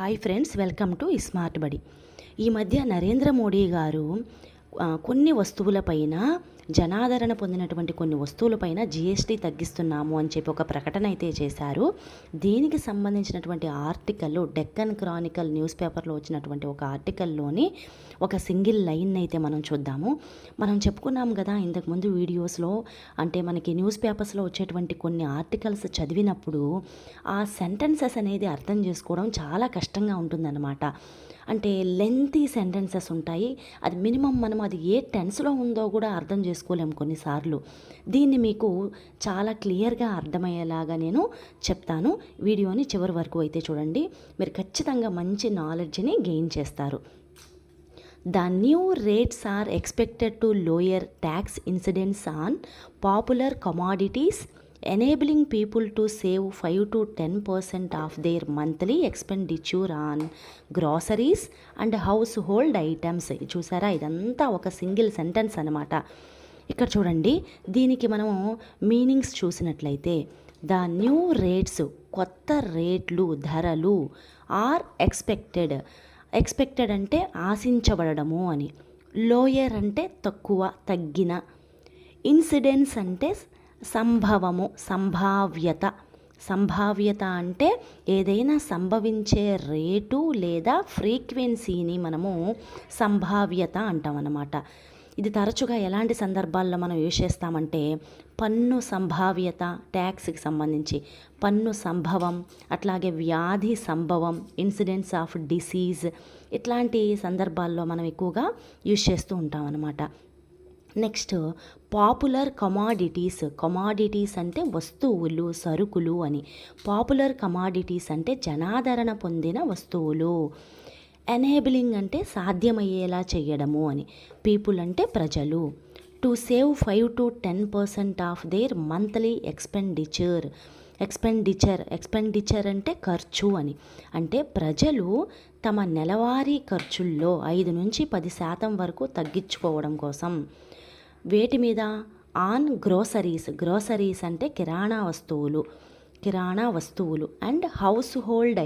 Hi friends, welcome to smart బడి. ఈ మధ్య నరేంద్ర మోడీ గారు కొన్ని వస్తువులపైన జనాదరణ పొందినటువంటి కొన్ని వస్తువులపైన జిఎస్టీ తగ్గిస్తున్నాము అని చెప్పి ఒక ప్రకటన అయితే చేశారు. దీనికి సంబంధించినటువంటి ఆర్టికల్ డెక్కన్ క్రానికల్ న్యూస్ పేపర్లో వచ్చినటువంటి ఒక ఆర్టికల్లోని ఒక సింగిల్ లైన్ అయితే మనం చూద్దాము. మనం చెప్పుకున్నాం కదా ఇంతకుముందు వీడియోస్లో, అంటే మనకి న్యూస్ పేపర్స్లో వచ్చేటువంటి కొన్ని ఆర్టికల్స్ చదివినప్పుడు ఆ సెంటెన్సెస్ అనేది అర్థం చేసుకోవడం చాలా కష్టంగా ఉంటుందన్నమాట. అంటే లెంతీ సెంటెన్సెస్ ఉంటాయి. అది మినిమం మనం అది ఏ టెన్స్లో ఉందో కూడా అర్థం చేసుకోలేము కొన్నిసార్లు. దీన్ని మీకు చాలా క్లియర్గా అర్థమయ్యేలాగా నేను చెప్తాను. వీడియోని చివరి వరకు అయితే చూడండి, మీరు ఖచ్చితంగా మంచి నాలెడ్జ్ని గెయిన్ చేస్తారు. The new rates are expected to lower tax incidence on popular commodities, enabling people to save 5 to 10% of their monthly expenditure on groceries and household items. చూసారా, ఇదంతా ఒక సింగిల్ సెంటెన్స్ అనమాట. ఇక్కడ చూడండి, దీనికి మనము మీనింగ్స్ చూసినట్లయితే ద న్యూ రేట్స్, కొత్త రేట్లు, ధరలు, ఆర్ ఎక్స్పెక్టెడ్ అంటే ఆశించబడము అని, లోయర్ అంటే తక్కువ, తగ్గిన, ఇన్సిడెన్స్ అంటే సంభవము, సంభావ్యత అంటే ఏదైనా సంభవించే రేటు లేదా ఫ్రీక్వెన్సీని మనము సంభావ్యత అంటామన్నమాట. ఇది తరచుగా ఎలాంటి సందర్భాల్లో మనం యూజ్ చేస్తామంటే పన్ను సంభావ్యత, ట్యాక్స్కి సంబంధించి పన్ను సంభవం, అట్లాగే వ్యాధి సంభవం, ఇన్సిడెంట్స్ ఆఫ్ డిసీజ్, ఇట్లాంటి సందర్భాల్లో మనం ఎక్కువగా యూజ్ చేస్తూ ఉంటాం అన్నమాట. నెక్స్ట్ పాపులర్ కమాడిటీస్ అంటే వస్తువులు, సరుకులు అని. పాపులర్ కమాడిటీస్ అంటే జనాదరణ పొందిన వస్తువులు. ఎనేబిలింగ్ అంటే సాధ్యమయ్యేలా చేయడము అని. పీపుల్ అంటే ప్రజలు. To save 5 to 10% of their monthly expenditure అంటే ఖర్చు అని. అంటే ప్రజలు తమ నెలవారీ ఖర్చుల్లో 5 నుంచి 10% వరకు తగ్గించుకోవడం కోసం. వేటి మీద? ఆన్ గ్రోసరీస్ అంటే కిరాణా వస్తువులు అండ్ హౌస్ హోల్డ్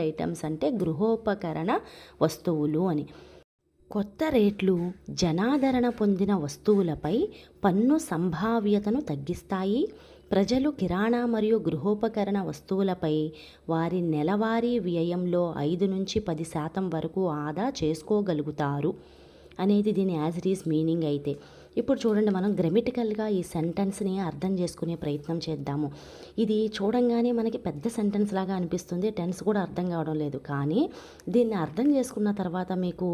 ఐటమ్స్ అంటే గృహోపకరణ వస్తువులు అని. కొత్త రేట్లు జనాదరణ పొందిన వస్తువులపై పన్ను సంభావ్యతను తగ్గిస్తాయి. ప్రజలు కిరాణా మరియు గృహోపకరణ వస్తువులపై వారి నెలవారీ వ్యయంలో 5 నుంచి 10% వరకు ఆదా చేసుకోగలుగుతారు అనేది దీని యాజ్ ఇట్ ఈస్ మీనింగ్. అయితే ఇప్పుడు చూడండి, మనం గ్రామటికల్గా ఈ సెంటెన్స్ని అర్థం చేసుకునే ప్రయత్నం చేద్దాము. ఇది చూడంగానే మనకి పెద్ద సెంటెన్స్ లాగా అనిపిస్తుంది, టెన్స్ కూడా అర్థం కావడం లేదు. కానీ దీన్ని అర్థం చేసుకున్న తర్వాత మీకు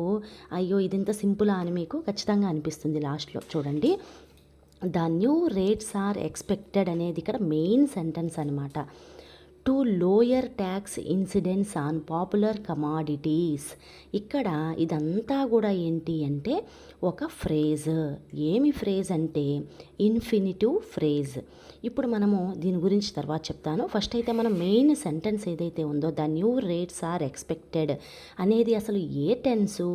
అయ్యో ఇదింత సింపులా అని మీకు ఖచ్చితంగా అనిపిస్తుంది లాస్ట్లో. చూడండి, the new rates are expected అనేది ఇక్కడ మెయిన్ సెంటెన్స్ అనమాట. To lower tax incidence on popular commodities. ఇక్కడ ఇదంతా కూడా ఏంటి అంటే ఒక ఫ్రేజ్. ఏమి ఫ్రేజ్ అంటే ఇన్ఫినిటివ్ ఫ్రేజ్. ఇప్పుడు మనము దీని గురించి తర్వాత చెప్తాను. ఫస్ట్ అయితే మనం మెయిన్ సెంటెన్స్ ఏదైతే ఉందో the new rates are expected అనేది అసలు ఏ టెన్సు,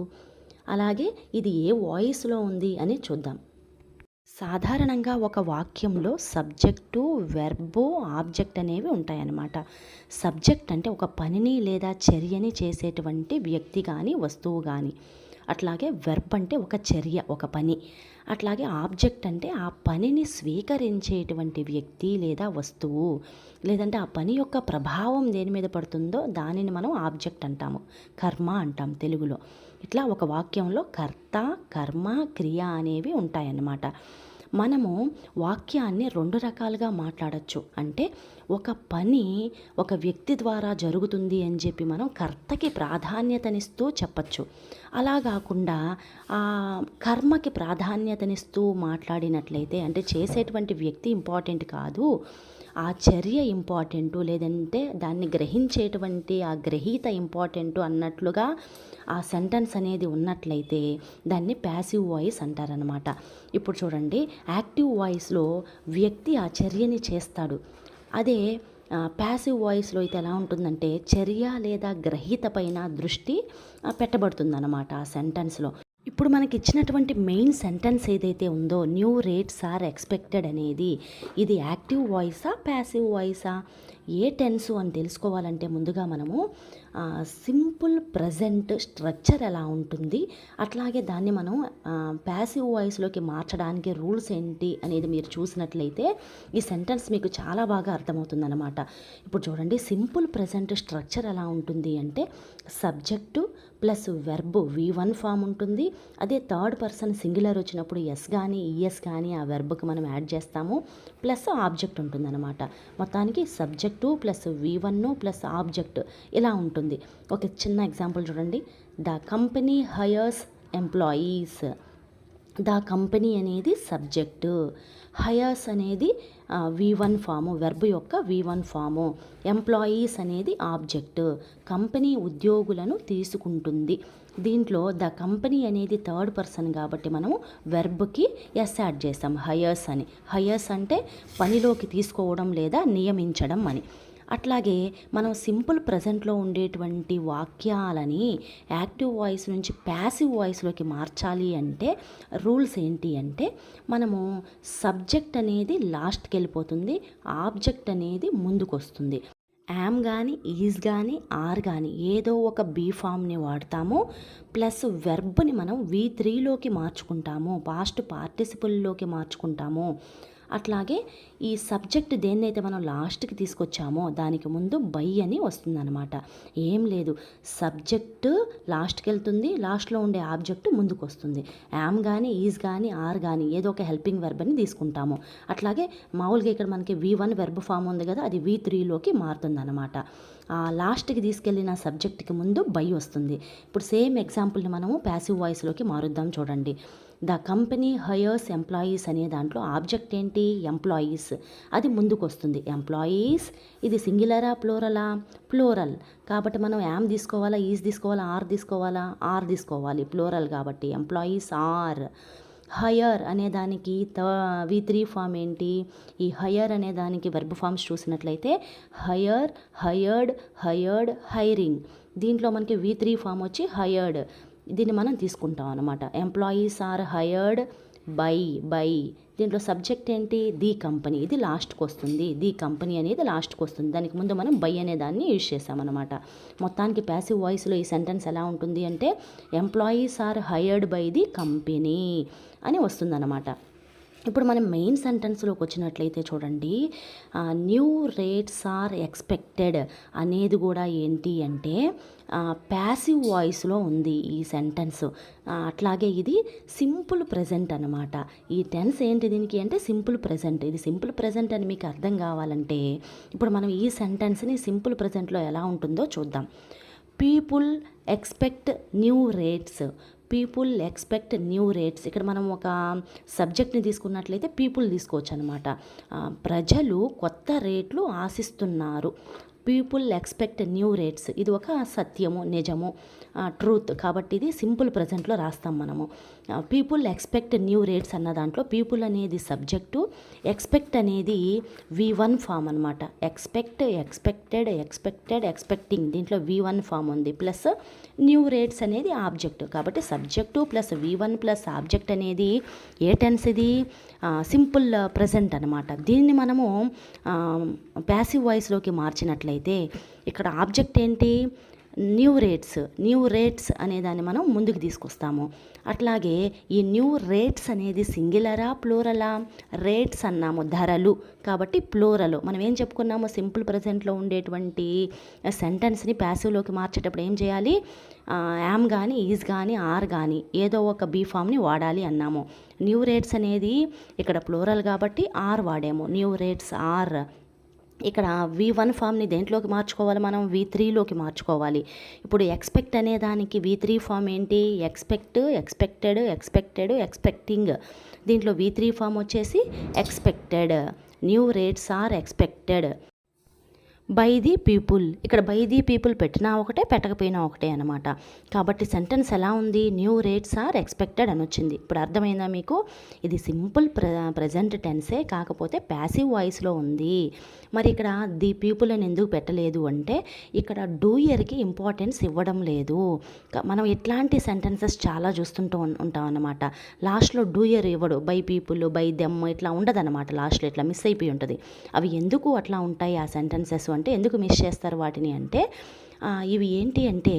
అలాగే ఇది ఏ వాయిస్లో ఉంది అని చూద్దాం. సాధారణంగా ఒక వాక్యంలో సబ్జెక్టు, వెర్బు, ఆబ్జెక్ట్ అనేవి ఉంటాయన్నమాట. సబ్జెక్ట్ అంటే ఒక పనిని లేదా చర్యని చేసేటువంటి వ్యక్తి కానీ వస్తువు కానీ. అట్లాగే వెర్బ్ అంటే ఒక చర్య, ఒక పని. అట్లాగే ఆబ్జెక్ట్ అంటే ఆ పనిని స్వీకరించేటువంటి వ్యక్తి లేదా వస్తువు, లేదంటే ఆ పని యొక్క ప్రభావం దేని మీద పడుతుందో దానిని మనం ఆబ్జెక్ట్ అంటాము, కర్మ అంటాం తెలుగులో. ఇట్లా ఒక వాక్యంలో కర్త, కర్మ, క్రియ అనేవి ఉంటాయన్నమాట. మనము వాక్యాన్ని 2 రకాలుగా మాట్లాడచ్చు. అంటే ఒక పని ఒక వ్యక్తి ద్వారా జరుగుతుంది అని చెప్పి మనం కర్తకి ప్రాధాన్యతనిస్తూ చెప్పచ్చు. అలా కాకుండా ఆ కర్మకి ప్రాధాన్యతనిస్తూ మాట్లాడినట్లయితే, అంటే చేసేటువంటి వ్యక్తి ఇంపార్టెంట్ కాదు, ఆ చర్య ఇంపార్టెంటు, లేదంటే దాన్ని గ్రహించేటువంటి ఆ గ్రహీత ఇంపార్టెంటు అన్నట్లుగా ఆ సెంటెన్స్ అనేది ఉన్నట్లయితే దాన్ని ప్యాసివ్ వాయిస్ అంటారనమాట. ఇప్పుడు చూడండి, యాక్టివ్ వాయిస్లో వ్యక్తి ఆ చర్యని చేస్తాడు. అదే ప్యాసివ్ వాయిస్లో అయితే ఎలా ఉంటుందంటే చర్య లేదా గ్రహీత పైన దృష్టి పెట్టబడుతుందన్నమాట ఆ సెంటెన్స్లో. ఇప్పుడు మనకి ఇచ్చినటువంటి మెయిన్ సెంటెన్స్ ఏదైతే ఉందో న్యూ రేట్స్ ఆర్ ఎక్స్పెక్టెడ్ అనేది, ఇది యాక్టివ్ వాయిసా, ప్యాసివ్ వాయిసా? ఏ టెన్స్ అని తెలుసుకోవాలంటే ముందుగా మనము సింపుల్ ప్రజెంట్ స్ట్రక్చర్ ఎలా ఉంటుంది, అట్లాగే దాన్ని మనం ప్యాసివ్ వాయిస్లోకి మార్చడానికి రూల్స్ ఏంటి అనేది మీరు చూసినట్లయితే ఈ సెంటెన్స్ మీకు చాలా బాగా అర్థమవుతుంది అన్నమాట. ఇప్పుడు చూడండి, సింపుల్ ప్రజెంట్ స్ట్రక్చర్ ఎలా ఉంటుంది అంటే subject plus verb V1 form ఉంటుంది. అదే థర్డ్ పర్సన్ సింగులర్ వచ్చినప్పుడు ఎస్ కానీ ఈఎస్ కానీ ఆ వెర్బ్కి మనం యాడ్ చేస్తాము, ప్లస్ ఆబ్జెక్ట్ ఉంటుందన్నమాట. మొత్తానికి subject plus V1 plus object ఇలా ఉంటుంది. ఒక చిన్న ఎగ్జాంపుల్ చూడండి. The company hires employees. The company అనేది సబ్జెక్టు, హయర్స్ అనేది V1 ఫాము, వెర్బ్ యొక్క V1 ఫాము, ఎంప్లాయీస్ అనేది ఆబ్జెక్టు. కంపెనీ ఉద్యోగులను తీసుకుంటుంది. దీంట్లో ద కంపెనీ అనేది థర్డ్ పర్సన్ కాబట్టి మనము వెర్బ్కి ఎస్ యాడ్ చేస్తాం, హయర్స్ అని. హయర్స్ అంటే పనిలోకి తీసుకోవడం లేదా నియమించడం అని. అట్లాగే మనం సింపుల్ ప్రజెంట్లో ఉండేటువంటి వాక్యాలని యాక్టివ్ వాయిస్ నుంచి ప్యాసివ్ వాయిస్లోకి మార్చాలి అంటే రూల్స్ ఏంటి అంటే మనము సబ్జెక్ట్ అనేది లాస్ట్కి వెళ్ళిపోతుంది, ఆబ్జెక్ట్ అనేది ముందుకు వస్తుంది. యామ్ కానీ ఈజ్ కానీ ఆర్ కానీ ఏదో ఒక బీ ఫామ్ని వాడతాము, ప్లస్ వెర్బ్ని మనం V3లోకి మార్చుకుంటాము, పాస్ట్ పార్టిసిపుల్లోకి మార్చుకుంటాము. అట్లాగే ఈ సబ్జెక్ట్ దేన్నైతే మనం లాస్ట్కి తీసుకొచ్చామో దానికి ముందు బై అని వస్తుందన్నమాట. ఏం లేదు, సబ్జెక్టు లాస్ట్కి వెళ్తుంది, లాస్ట్లో ఉండే ఆబ్జెక్ట్ ముందుకు వస్తుంది. యామ్ కానీ ఈజ్ కానీ ఆర్ కానీ ఏదో ఒక హెల్పింగ్ వెర్బ్ అని తీసుకుంటాము. అట్లాగే మామూలుగా ఇక్కడ మనకి V1 వెర్బ్ ఫామ్ ఉంది కదా, అది V3లోకి మారుతుందన్నమాట. లాస్ట్కి తీసుకెళ్ళిన సబ్జెక్ట్కి ముందు బై వస్తుంది. ఇప్పుడు సేమ్ ఎగ్జాంపుల్ని మనము ప్యాసివ్ వాయిస్లోకి మారుద్దాం. చూడండి, ద కంపెనీ హయర్స్ ఎంప్లాయీస్ అనే దాంట్లో ఆబ్జెక్ట్ ఏంటి, ఎంప్లాయీస్, అది ముందుకు వస్తుంది. ఎంప్లాయీస్ ఇది సింగులరా ప్లూరలా, ప్లూరల్ కాబట్టి మనం యామ్ తీసుకోవాలా, ఈజ్ తీసుకోవాలా, ఆర్ తీసుకోవాలా, ఆర్ తీసుకోవాలి, ప్లూరల్ కాబట్టి ఎంప్లాయీస్ ఆర్. హయర్ అనే దానికి V3 ఫామ్ ఏంటి, ఈ హయర్ అనే దానికి వెర్బ్ ఫామ్స్ చూసినట్లయితే హయర్, హయర్డ్, హయర్డ్, హైరింగ్. దీంట్లో మనకి V3 ఫామ్ వచ్చి హయర్డ్, దీన్ని మనం తీసుకుంటాం అన్నమాట. Employees are hired by. దీంట్లో సబ్జెక్ట్ ఏంటి, ది కంపెనీ, ఇది లాస్ట్కి వస్తుంది, ది కంపెనీ అనేది లాస్ట్కి వస్తుంది. దానికి ముందు మనం బై అనే దాన్ని యూజ్ చేసామన్నమాట. మొత్తానికి ప్యాసివ్ వాయిస్లో ఈ సెంటెన్స్ ఎలా ఉంటుంది అంటే employees are hired by the company అని వస్తుందన్నమాట. ఇప్పుడు మనం మెయిన్ సెంటెన్స్లోకి వచ్చినట్లయితే చూడండి, న్యూ రేట్స్ ఆర్ ఎక్స్పెక్టెడ్ అనేది కూడా ఏంటి అంటే ప్యాసివ్ వాయిస్లో ఉంది ఈ సెంటెన్స్. అట్లాగే ఇది సింపుల్ ప్రెజెంట్ అనమాట. ఈ టెన్స్ ఏంటి దీనికి అంటే సింపుల్ ప్రెజెంట్. ఇది సింపుల్ ప్రెజెంట్ అని మీకు అర్థం కావాలంటే ఇప్పుడు మనం ఈ సెంటెన్స్ని సింపుల్ ప్రెజెంట్లో ఎలా ఉంటుందో చూద్దాం. People expect new rates. People expect new rates. ఇక్కడ మనం ఒక సబ్జెక్ట్ని తీసుకున్నట్లయితే పీపుల్ తీసుకోవచ్చు అనమాట. ప్రజలు కొత్త రేట్లు ఆశిస్తున్నారు. పీపుల్ ఎక్స్పెక్ట్ న్యూ రేట్స్ ఇది ఒక సత్యము, నిజము, ట్రూత్ కాబట్టి ఇది సింపుల్ ప్రజెంట్లో రాస్తాం మనము. పీపుల్ ఎక్స్పెక్ట్ న్యూ రేట్స్ అన్న దాంట్లో పీపుల్ అనేది సబ్జెక్టు, ఎక్స్పెక్ట్ అనేది V1 ఫామ్ అనమాట. ఎక్స్పెక్ట్, ఎక్స్పెక్టెడ్, ఎక్స్పెక్టెడ్, ఎక్స్పెక్టింగ్ దీంట్లో V1 ఫామ్ ఉంది, ప్లస్ న్యూ రేట్స్ అనేది ఆబ్జెక్ట్. కాబట్టి subject plus V1 plus object అనేది ఏ టెన్స్ ఇది, సింపుల్ ప్రజెంట్ అనమాట. దీన్ని మనము ప్యాసివ్ వాయిస్లోకి మార్చినట్లయితే ఇక్కడ ఆబ్జెక్ట్ ఏంటి, న్యూ రేట్స్ అనే దాన్ని మనం ముందుకు తీసుకొస్తాము. అట్లాగే ఈ న్యూ రేట్స్ అనేది సింగులరా ప్లూరలా, రేట్స్ అన్నాము ధరలు కాబట్టి ప్లూరలు. మనం ఏం చెప్పుకున్నాము, సింపుల్ ప్రజెంట్లో ఉండేటువంటి సెంటెన్స్ని ప్యాసివ్లోకి మార్చేటప్పుడు ఏం చేయాలి, యామ్ కానీ ఈజ్ కానీ ఆర్ కానీ ఏదో ఒక బీ ఫామ్ని వాడాలి అన్నాము. న్యూ రేట్స్ అనేది ఇక్కడ ప్లూరల్ కాబట్టి ఆర్ వాడాము, న్యూ రేట్స్ ఆర్. ఇక్కడ V1 ఫామ్ని దేంట్లోకి మార్చుకోవాలి, మనం V3లోకి మార్చుకోవాలి. ఇప్పుడు ఎక్స్పెక్ట్ అనే దానికి V3 ఫామ్ ఏంటి, ఎక్స్పెక్ట్, ఎక్స్పెక్టెడ్, ఎక్స్పెక్టింగ్. దీంట్లో V3 ఫామ్ వచ్చేసి expected. New rates are expected by the people. ఇక్కడ బై ది పీపుల్ పెట్టినా ఒకటే పెట్టకపోయినా ఒకటే అనమాట. కాబట్టి సెంటెన్స్ ఎలా ఉంది, న్యూ రేట్స్ ఆర్ ఎక్స్పెక్టెడ్ అని వచ్చింది. ఇప్పుడు అర్థమైందా మీకు, ఇది సింపుల్ ప్రజెంట్ టెన్సే కాకపోతే ప్యాసివ్ వాయిస్లో ఉంది. మరి ఇక్కడ ది పీపుల్ అని ఎందుకు పెట్టలేదు అంటే ఇక్కడ డూయర్కి ఇంపార్టెన్స్ ఇవ్వడం లేదు. మనం ఇట్లాంటి సెంటెన్సెస్ చాలా చూస్తుంటూ ఉంటాం అన్నమాట. లాస్ట్లో డూయర్ ఇవ్వడు, బై పీపుల్, బై దెమ్ ఇట్లా ఉండదన్నమాట. లాస్ట్లో ఇట్లా మిస్ అయిపోయి ఉంటుంది. అవి ఎందుకు అట్లా ఉంటాయి ఆ సెంటెన్సెస్ అంటే ఎందుకు మిస్ చేస్తారు వాటిని అంటే ఇవి ఏంటి అంటే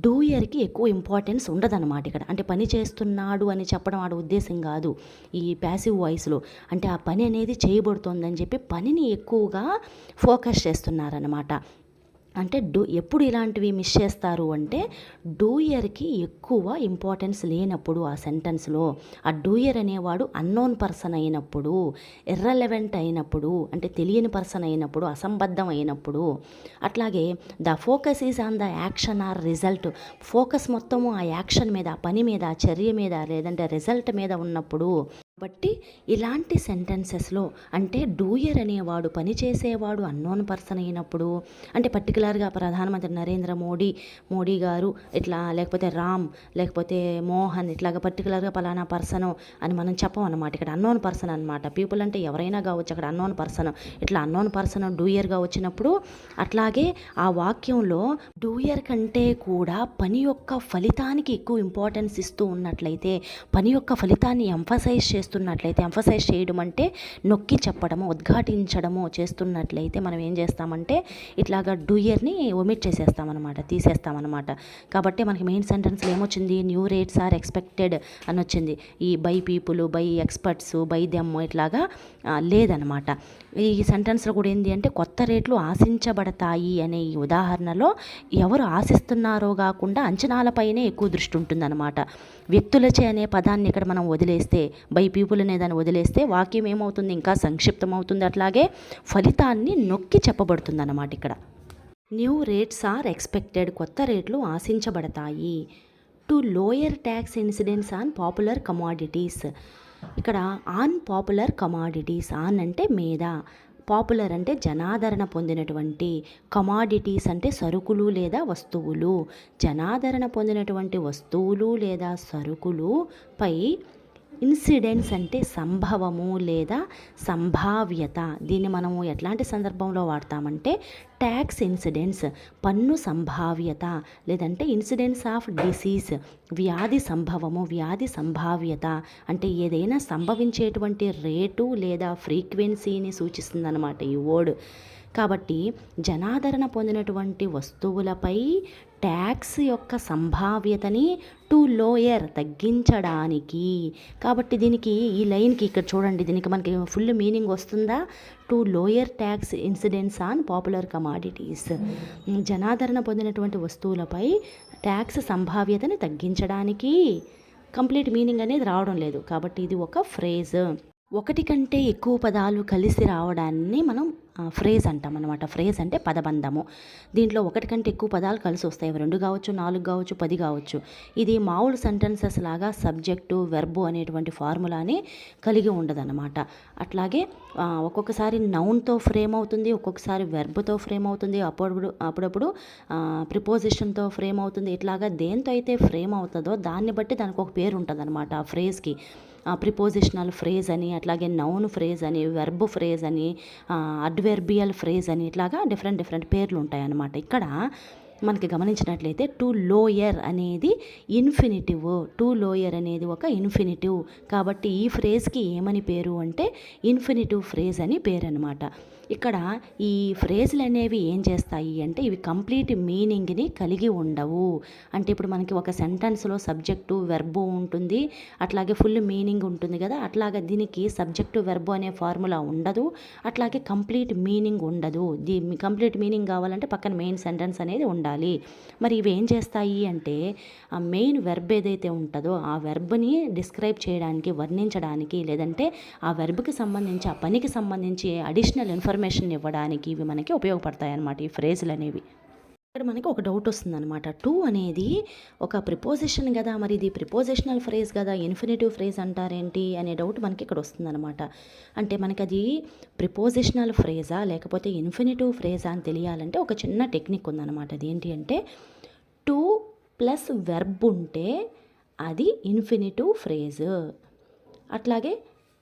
డూయర్కి ఎక్కువ ఇంపార్టెన్స్ ఉండదన్నమాట ఇక్కడ. అంటే పని చేస్తున్నాడు అని చెప్పడం వాడి ఉద్దేశం కాదు ఈ ప్యాసివ్ వాయిస్లో. అంటే ఆ పని అనేది చేయబడుతోందని చెప్పి పనిని ఎక్కువగా ఫోకస్ చేస్తున్నారన్నమాట. అంటే ఎప్పుడు ఇలాంటివి మిస్ చేస్తారు అంటే డూయర్కి ఎక్కువ ఇంపార్టెన్స్ లేనప్పుడు ఆ సెంటెన్స్లో. ఆ డూయర్ అనేవాడు అన్నోన్ పర్సన్ అయినప్పుడు, ఇర్రెలవెంట్ అయినప్పుడు, అంటే తెలియని పర్సన్ అయినప్పుడు, అసంబద్ధం అయినప్పుడు. అట్లాగే the focus is on the action or result. Focus మొత్తము ఆ యాక్షన్ మీద, ఆ పని మీద, ఆ చర్య మీద, లేదంటే రిజల్ట్ మీద ఉన్నప్పుడు. కాబట్టి ఇలాంటి సెంటెన్సెస్లో అంటే డూయర్ అనేవాడు పనిచేసేవాడు అన్నోన్ పర్సన్ అయినప్పుడు, అంటే పర్టికులర్గా ప్రధానమంత్రి నరేంద్ర మోడీ గారు ఇట్లా, లేకపోతే రామ్, లేకపోతే మోహన్, ఇట్లాగా పర్టికులర్గా పలానా పర్సను అని మనం చెప్పం అన్నమాట. ఇక్కడ అన్నోన్ పర్సన్ అనమాట. పీపుల్ అంటే ఎవరైనా కావచ్చు, అక్కడ అన్నోన్ పర్సన్, ఇట్లా అన్నోన్ పర్సన్ డూయర్గా వచ్చినప్పుడు. అట్లాగే ఆ వాక్యంలో డూయర్ కంటే కూడా పని యొక్క ఫలితానికి ఎక్కువ ఇంపార్టెన్స్ ఇస్తూ ఉన్నట్లయితే, పని యొక్క ఫలితాన్ని ఎంఫసైజ్ ఎంఫసైజ్ చేయడం అంటే నొక్కి చెప్పడము, ఉద్ఘాటించడము చేస్తున్నట్లయితే మనం ఏం చేస్తామంటే ఇట్లాగా డూయర్ని ఒమిట్ చేసేస్తామన్నమాట, తీసేస్తామన్నమాట. కాబట్టి మనకి మెయిన్ సెంటెన్స్లో ఏమొచ్చింది, న్యూ రేట్స్ ఆర్ ఎక్స్పెక్టెడ్ అని వచ్చింది. ఈ by people, by experts, by them ఇట్లాగా లేదనమాట. ఈ సెంటెన్స్లో కూడా ఏంటి అంటే కొత్త రేట్లు ఆశించబడతాయి అనే ఈ ఉదాహరణలో ఎవరు ఆశిస్తున్నారో కాకుండా అంచనాలపైనే ఎక్కువ దృష్టి ఉంటుందన్నమాట. వ్యక్తులచే అనే పదాన్ని ఇక్కడ మనం వదిలేస్తే, బై పీపుల్ అనే దాన్ని వదిలేస్తే వాక్యం ఏమవుతుంది, ఇంకా సంక్షిప్తం అవుతుంది. అట్లాగే ఫలితాన్ని నొక్కి చెప్పబడుతుంది అన్నమాట ఇక్కడ. న్యూ రేట్స్ ఆర్ ఎక్స్పెక్టెడ్, కొత్త రేట్లు ఆశించబడతాయి. To lower tax incidents on popular commodities. ఇక్కడ ఆన్ పాపులర్ కమాడిటీస్, ఆన్ అంటే మీద, పాపులర్ అంటే జనాదరణ పొందినటువంటి, కమాడిటీస్ అంటే సరుకులు లేదా వస్తువులు. జనాదరణ పొందినటువంటి వస్తువులు లేదా సరుకులు పై ఇన్సిడెంట్స్ అంటే సంభవము లేదా సంభావ్యత. దీన్ని మనము ఎట్లాంటి సందర్భంలో వాడతామంటే ట్యాక్స్ ఇన్సిడెంట్స్, పన్ను సంభావ్యత, లేదంటే ఇన్సిడెంట్స్ ఆఫ్ డిసీజ్, వ్యాధి సంభవము, వ్యాధి సంభావ్యత. అంటే ఏదైనా సంభవించేటువంటి రేటు లేదా ఫ్రీక్వెన్సీని సూచిస్తుందన్నమాట ఈ వర్డ్. కాబట్టి జనాదరణ పొందినటువంటి వస్తువులపై ట్యాక్స్ యొక్క సంభావ్యతని టు లోయర్, తగ్గించడానికి. కాబట్టి దీనికి ఈ లైన్కి ఇక్కడ చూడండి, దీనికి మనకి ఫుల్ మీనింగ్ వస్తుందా? To lower tax incidents on popular commodities. జనాదరణ పొందినటువంటి వస్తువులపై ట్యాక్స్ సంభావ్యతని తగ్గించడానికి. కంప్లీట్ మీనింగ్ అనేది రావడం లేదు కాబట్టి ఇది ఒక ఫ్రేజ్. ఒకటి కంటే ఎక్కువ పదాలు కలిసి రావడాన్ని మనం ఫ్రేజ్ అంటాం అనమాట. ఫ్రేజ్ అంటే పదబంధము. దీంట్లో ఒకటి కంటే ఎక్కువ పదాలు కలిసి వస్తాయి. 2 కావచ్చు, 4 కావచ్చు, 10 కావచ్చు. ఇది మామూలు సెంటెన్సెస్ లాగా సబ్జెక్టు, వెర్బు అనేటువంటి ఫార్ములాని కలిగి ఉండదన్నమాట. అట్లాగే ఒక్కొక్కసారి నౌన్తో ఫ్రేమ్ అవుతుంది, ఒక్కొక్కసారి వెర్బ్తో ఫ్రేమ్ అవుతుంది, అప్పుడప్పుడు ప్రిపోజిషన్తో ఫ్రేమ్ అవుతుంది. ఇట్లాగా దేంతో అయితే ఫ్రేమ్ అవుతుందో దాన్ని బట్టి దానికి ఒక పేరు ఉంటుంది అనమాట ఆ ఫ్రేజ్కి. ప్రిపోజిషనల్ ఫ్రేజ్ అని, అట్లాగే నౌన్ ఫ్రేజ్ అని, వెర్బ్ ఫ్రేజ్ అని, అడ్వెర్బియల్ ఫ్రేజ్ అని, ఇట్లాగా డిఫరెంట్ పేర్లు ఉంటాయన్నమాట. ఇక్కడ మనకి గమనించినట్లయితే టు లోయర్ అనేది ఇన్ఫినిటివ్. టు లోయర్ అనేది ఒక ఇన్ఫినిటివ్. కాబట్టి ఈ ఫ్రేజ్కి ఏమని పేరు అంటే ఇన్ఫినిటివ్ ఫ్రేజ్ అని పేరు అనమాట. ఇక్కడ ఈ ఫ్రేజ్లు అనేవి ఏం చేస్తాయి అంటే ఇవి కంప్లీట్ మీనింగ్ని కలిగి ఉండవు. అంటే ఇప్పుడు మనకి ఒక సెంటెన్స్లో సబ్జెక్టు, వెర్బు ఉంటుంది, అట్లాగే ఫుల్ మీనింగ్ ఉంటుంది కదా. అట్లాగే దీనికి సబ్జెక్టు, వెర్బు అనే ఫార్ములా ఉండదు, అట్లాగే కంప్లీట్ మీనింగ్ ఉండదు. కంప్లీట్ మీనింగ్ కావాలంటే పక్కన మెయిన్ సెంటెన్స్ అనేది ఉండాలి. మరి ఇవి ఏం చేస్తాయి అంటే ఆ మెయిన్ వెర్బ్ ఏదైతే ఉంటుందో ఆ వెర్బ్ని డిస్క్రైబ్ చేయడానికి, వర్ణించడానికి, లేదంటే ఆ వెర్బ్కి సంబంధించి, ఆ పనికి సంబంధించి అడిషనల్ ఇన్ఫర్మేషన్ ఇవ్వడానికి ఇవి మనకి ఉపయోగపడతాయి అన్నమాట ఈ ఫ్రేజులు అనేవి. ఇక్కడ మనకి ఒక డౌట్ వస్తుందన్నమాట. టు అనేది ఒక ప్రిపోజిషన్ కదా, మరి ఇది ప్రిపోజిషనల్ ఫ్రేజ్ కదా, ఇన్ఫినిటివ్ ఫ్రేజ్ అంటారేంటి అనే డౌట్ మనకి ఇక్కడ వస్తుందన్నమాట. అంటే మనకి అది ప్రిపోజిషనల్ ఫ్రేజా లేకపోతే ఇన్ఫినిటివ్ ఫ్రేజా అని తెలియాలంటే ఒక చిన్న టెక్నిక్ ఉందన్నమాట. అదేంటి అంటే టు ప్లస్ వెర్బ్ ఉంటే అది ఇన్ఫినిటివ్ ఫ్రేజ్. అట్లాగే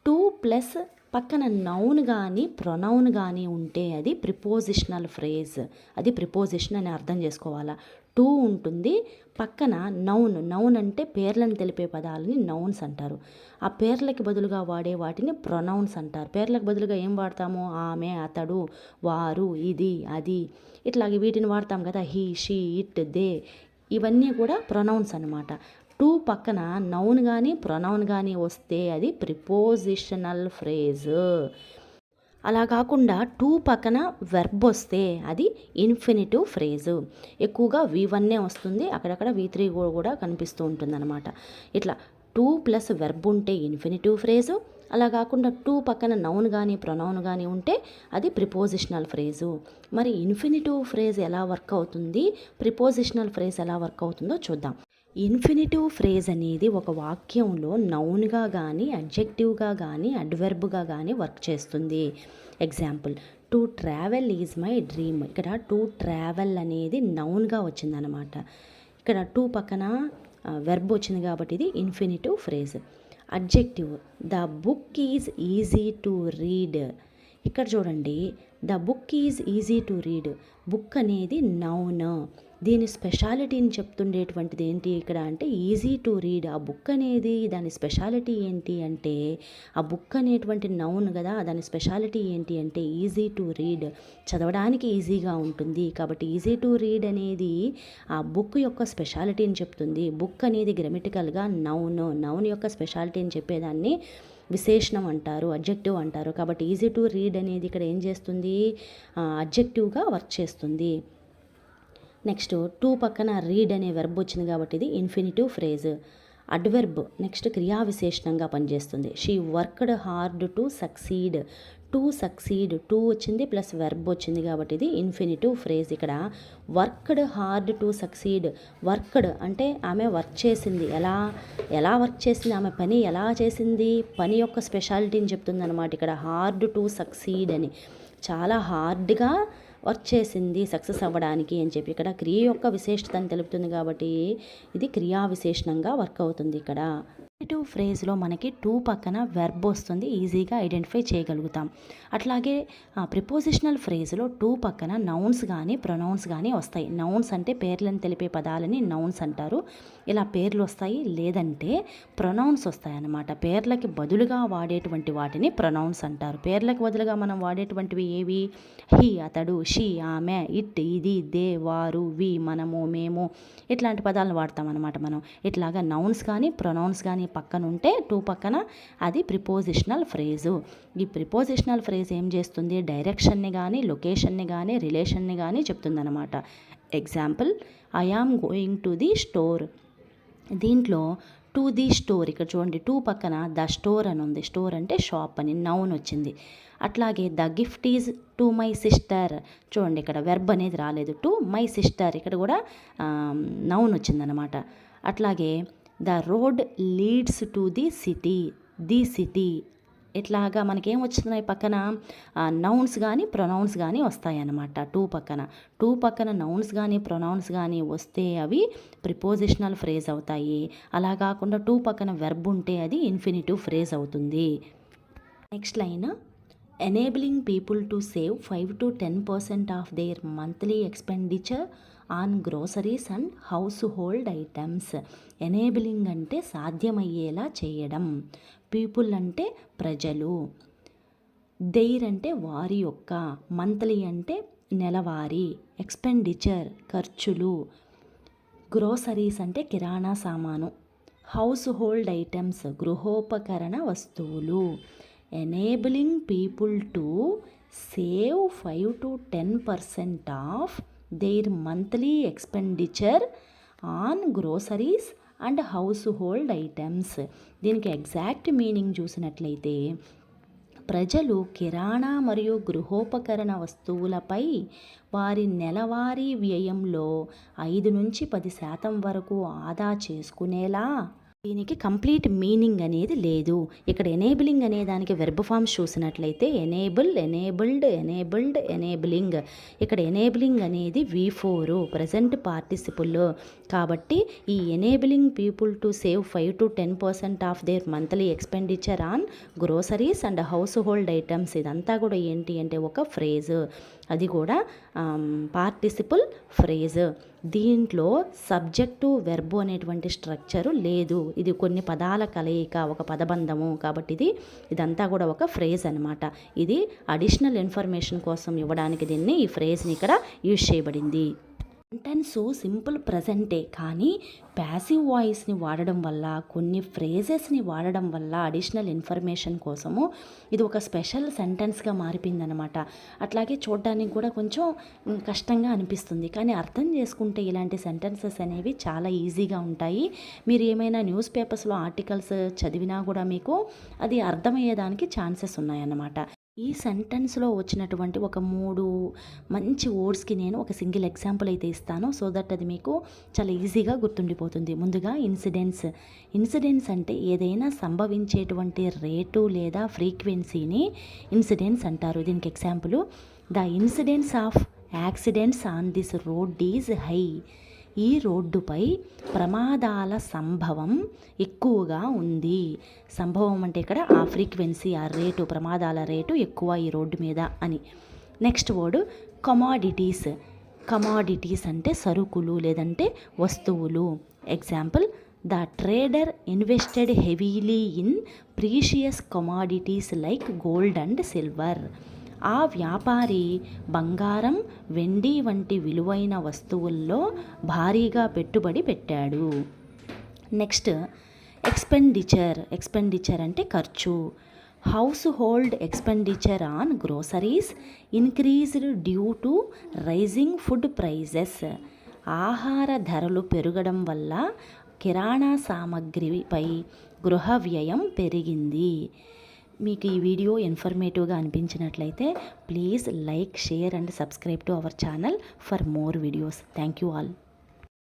టు ప్లస్ పక్కన నౌన్ కానీ ప్రొనౌన్ కానీ ఉంటే అది ప్రిపోజిషనల్ ఫ్రేజ్. అది ప్రిపోజిషన్ అని అర్థం చేసుకోవాలా. టు ఉంటుంది, పక్కన నౌన్ అంటే పేర్లను తెలిపే పదాలని నౌన్స్ అంటారు. ఆ పేర్లకి బదులుగా వాడే వాటిని ప్రొనౌన్స్ అంటారు. పేర్లకు బదులుగా ఏం వాడతాము? ఆమె, అతడు, వారు, ఇది, అది, ఇట్లాగే వీటిని వాడతాం కదా. హీ, షీ, ఇట్, దే, ఇవన్నీ కూడా ప్రొనౌన్స్ అన్నమాట. టు పక్కన నౌన్ కానీ ప్రొనౌన్ కానీ వస్తే అది ప్రిపోజిషనల్ ఫ్రేజ్. అలా కాకుండా టు పక్కన వెర్బ్ వస్తే అది ఇన్ఫినిటివ్ ఫ్రేజు. ఎక్కువగా V1 వస్తుంది, అక్కడక్కడ V3 కూడా కనిపిస్తూ ఉంటుంది అనమాట. ఇట్లా టు ప్లస్ వెర్బ్ ఉంటే ఇన్ఫినిటివ్ ఫ్రేజు, అలా కాకుండా టు పక్కన నౌన్ కానీ ప్రొనౌన్ కానీ ఉంటే అది ప్రిపోజిషనల్ ఫ్రేజు. మరి ఇన్ఫినిటివ్ ఫ్రేజ్ ఎలా వర్క్ అవుతుంది, ప్రిపోజిషనల్ ఫ్రేజ్ ఎలా వర్క్ అవుతుందో చూద్దాం. ఇన్ఫినిటివ్ ఫ్రేజ్ అనేది ఒక వాక్యంలో నౌన్గా కానీ అడ్జెక్టివ్గా కానీ అడ్వర్బ్గా కానీ వర్క్ చేస్తుంది. Example, to travel is my dream. ఇక్కడ టు ట్రావెల్ అనేది నౌన్గా వచ్చిందనమాట. ఇక్కడ టు పక్కన వెర్బ్ వచ్చింది కాబట్టి ఇది infinitive phrase. Adjective, the book is easy to read. ఇక్కడ చూడండి, the book is easy to read. Book అనేది నౌన్. దీని స్పెషాలిటీని చెప్తుండేటువంటిది ఏంటి ఇక్కడ అంటే ఈజీ టు రీడ్. ఆ బుక్ అనేది దాని స్పెషాలిటీ ఏంటి అంటే, ఆ బుక్ అనేటువంటి నౌన్ కదా, దాని స్పెషాలిటీ ఏంటి అంటే ఈజీ టు రీడ్, చదవడానికి ఈజీగా ఉంటుంది. కాబట్టి ఈజీ టు రీడ్ అనేది ఆ బుక్ యొక్క స్పెషాలిటీని చెప్తుంది. బుక్ అనేది గ్రామటికల్గా నౌన్ యొక్క స్పెషాలిటీని చెప్పేదాన్ని విశేషణం అంటారు, అడ్జెక్టివ్ అంటారు. కాబట్టి ఈజీ టు రీడ్ అనేది ఇక్కడ ఏం చేస్తుంది, అడ్జెక్టివ్గా వర్క్ చేస్తుంది. నెక్స్ట్ టు పక్కన రీడ్ అనే వెర్బ్ వచ్చింది కాబట్టి ఇది ఇన్ఫినిటివ్ ఫ్రేజ్. అడ్వర్బ్ నెక్స్ట్ క్రియా విశేషణంగా పనిచేస్తుంది. She worked hard to succeed. To succeed, to వచ్చింది ప్లస్ వెర్బ్ వచ్చింది కాబట్టి ఇది ఇన్ఫినిటివ్ ఫ్రేజ్. ఇక్కడ worked hard to succeed. Worked అంటే ఆమె వర్క్ చేసింది. ఎలా వర్క్ చేసింది, ఆమె పని ఎలా చేసింది, పని యొక్క స్పెషాలిటీని చెప్తుంది అనమాట. ఇక్కడ హార్డ్ టు సక్సీడ్ అని, చాలా హార్డ్గా వర్క్ చేసింది సక్సెస్ అవ్వడానికి అని చెప్పి ఇక్కడ క్రియ యొక్క విశేషతను తెలుపుతుంది కాబట్టి ఇది క్రియా విశేషణంగా వర్క్ అవుతుంది. ఇక్కడ ఇన్ఫినిటివ్ ఫ్రేజ్లో మనకి టు పక్కన వెర్బ్ వస్తుంది, ఈజీగా ఐడెంటిఫై చేయగలుగుతాం. అట్లాగే ప్రిపోజిషనల్ ఫ్రేజ్లో టు పక్కన నౌన్స్ కానీ ప్రొనౌన్స్ కానీ వస్తాయి. నౌన్స్ అంటే పేర్లను తెలిపే పదాలని నౌన్స్ అంటారు. ఇలా పేర్లు వస్తాయి, లేదంటే ప్రొనౌన్స్ వస్తాయి అన్నమాట. పేర్లకి బదులుగా వాడేటువంటి వాటిని ప్రొనౌన్స్ అంటారు. పేర్లకు బదులుగా మనం వాడేటువంటివి ఏవి? హీ, అతడు, షీ, ఆమె, ఇట్, ఇది, దే, వారు, వి, మనము, మేము, ఇట్లాంటి పదాలను వాడతాం అన్నమాట మనం. ఇట్లాగా నౌన్స్ కానీ ప్రొనౌన్స్ కానీ పక్కన ఉంటే టు పక్కన అది ప్రిపోజిషనల్ ఫ్రేజు. ఈ ప్రిపోజిషనల్ ఫ్రేజ్ ఏం చేస్తుంది, డైరెక్షన్ని కానీ లొకేషన్ని కానీ రిలేషన్ని కానీ చెప్తుందన్నమాట. Example, I am going to the store. దీంట్లో టు ది స్టోర్, ఇక్కడ చూడండి టు పక్కన ద స్టోర్ అని ఉంది. స్టోర్ అంటే షాప్ అని నౌన్ వచ్చింది. అట్లాగే the gift is to my sister. చూడండి ఇక్కడ వెర్బ్ అనేది రాలేదు, టు మై సిస్టర్, ఇక్కడ కూడా నౌన్ వచ్చిందనమాట. అట్లాగే the road leads to the city. ఇట్లాగా మనకేం వస్తున్నాయి పక్కన నౌన్స్ కానీ ప్రొనౌన్స్ కానీ వస్తాయి అన్నమాట. టు పక్కన నౌన్స్ కానీ ప్రొనౌన్స్ కానీ వస్తే అవి ప్రిపోజిషనల్ ఫ్రేజ్ అవుతాయి. అలా కాకుండా టు పక్కన వెర్బ్ ఉంటే అది ఇన్ఫినిటివ్ ఫ్రేజ్ అవుతుంది. Next line, enabling people to save 5 to 10% of their monthly expenditure on groceries and house hold items. Enabling అంటే సాధ్యమయ్యేలా చేయడం, పీపుల్ అంటే ప్రజలు, దెయిర్ అంటే వారి యొక్క, మంత్లీ అంటే నెలవారీ, ఎక్స్పెండిచర్ ఖర్చులు, గ్రోసరీస్ అంటే కిరాణా సామాను, హౌస్ హోల్డ్ ఐటమ్స్ గృహోపకరణ వస్తువులు. Enabling people to save 5 to 10% of their monthly expenditure on groceries and house hold items. దీనికి ఎగ్జాక్ట్ మీనింగ్ చూసినట్లయితే, ప్రజలు కిరాణా మరియు గృహోపకరణ వస్తువులపై వారి నెలవారీ వ్యయంలో 5 నుంచి 10% వరకు ఆదా చేసుకునేలా దీనికి కంప్లీట్ మీనింగ్ అనేది లేదు. ఇక్కడ ఎనేబులింగ్ అనే దానికి వెర్బ్ ఫామ్స్ చూసినట్లయితే ఎనేబుల్, ఎనేబుల్డ్, ఎనేబుల్డ్, ఎనేబులింగ్. ఇక్కడ ఎనేబులింగ్ అనేది V4 ప్రజెంట్ పార్టిసిపుల్. కాబట్టి ఈ enabling people to save 5 to 10% of their monthly expenditure on groceries and house hold items. ఇదంతా కూడా ఏంటి అంటే ఒక ఫ్రేజ్, అది కూడా పార్టిసిపుల్ ఫ్రేజ్. దీంట్లో సబ్జెక్టు వెర్బు అనేటువంటి స్ట్రక్చరు లేదు. ఇది కొన్ని పదాల కలయిక, ఒక పదబంధము. కాబట్టి ఇదంతా కూడా ఒక ఫ్రేజ్ అనమాట. ఇది అడిషనల్ ఇన్ఫర్మేషన్ కోసం ఇవ్వడానికి ఈ ఫ్రేజ్ని ఇక్కడ యూజ్ చేయబడింది. సెంటెన్స్ సింపుల్ ప్రజెంటే, కానీ ప్యాసివ్ వాయిస్ని వాడడం వల్ల, కొన్ని ఫ్రేజెస్ని వాడడం వల్ల అడిషనల్ ఇన్ఫర్మేషన్ కోసము ఇది ఒక స్పెషల్ సెంటెన్స్గా మారిపోయిందనమాట. అట్లాగే చూడడానికి కూడా కొంచెం కష్టంగా అనిపిస్తుంది, కానీ అర్థం చేసుకుంటే ఇలాంటి సెంటెన్సెస్ అనేవి చాలా ఈజీగా ఉంటాయి. మీరు ఏమైనా న్యూస్ పేపర్స్లో ఆర్టికల్స్ చదివినా కూడా మీకు అది అర్థమయ్యేదానికి ఛాన్సెస్ ఉన్నాయన్నమాట. ఈ సెంటెన్స్లో వచ్చినటువంటి ఒక 3 మంచి వర్డ్స్కి నేను ఒక సింగిల్ ఎగ్జాంపుల్ అయితే ఇస్తాను, సో దట్ అది మీకు చాలా ఈజీగా గుర్తుండిపోతుంది. ముందుగా ఇన్సిడెంట్స్. ఇన్సిడెంట్స్ అంటే ఏదైనా సంభవించేటువంటి రేటు లేదా ఫ్రీక్వెన్సీని ఇన్సిడెంట్స్ అంటారు. దీనికి example, the incidents of accidents on this road is high. ఈ రోడ్డుపై ప్రమాదాల సంభవం ఎక్కువగా ఉంది. సంభవం అంటే ఇక్కడ ఆ ఫ్రీక్వెన్సీ, ఆ రేటు, ప్రమాదాల రేటు ఎక్కువ ఈ రోడ్డు మీద అని. Next word commodities. కమాడిటీస్ అంటే సరుకులు లేదంటే వస్తువులు. Example, the trader invested heavily in precious commodities like gold and silver. ఆ వ్యాపారి బంగారం, వెండి వంటి విలువైన వస్తువుల్లో భారీగా పెట్టుబడి పెట్టాడు. Next expenditure. ఎక్స్పెండిచర్ అంటే ఖర్చు. Household expenditure on groceries increased due to rising food prices. ఆహార ధరలు పెరగడం వల్ల కిరాణా సామాగ్రిపై గృహ వ్యయం పెరిగింది. మీకు ఈ వీడియో ఇన్ఫర్మేటివ్గా అనిపించినట్లయితే please like, share and subscribe to our channel for more videos. Thank you all.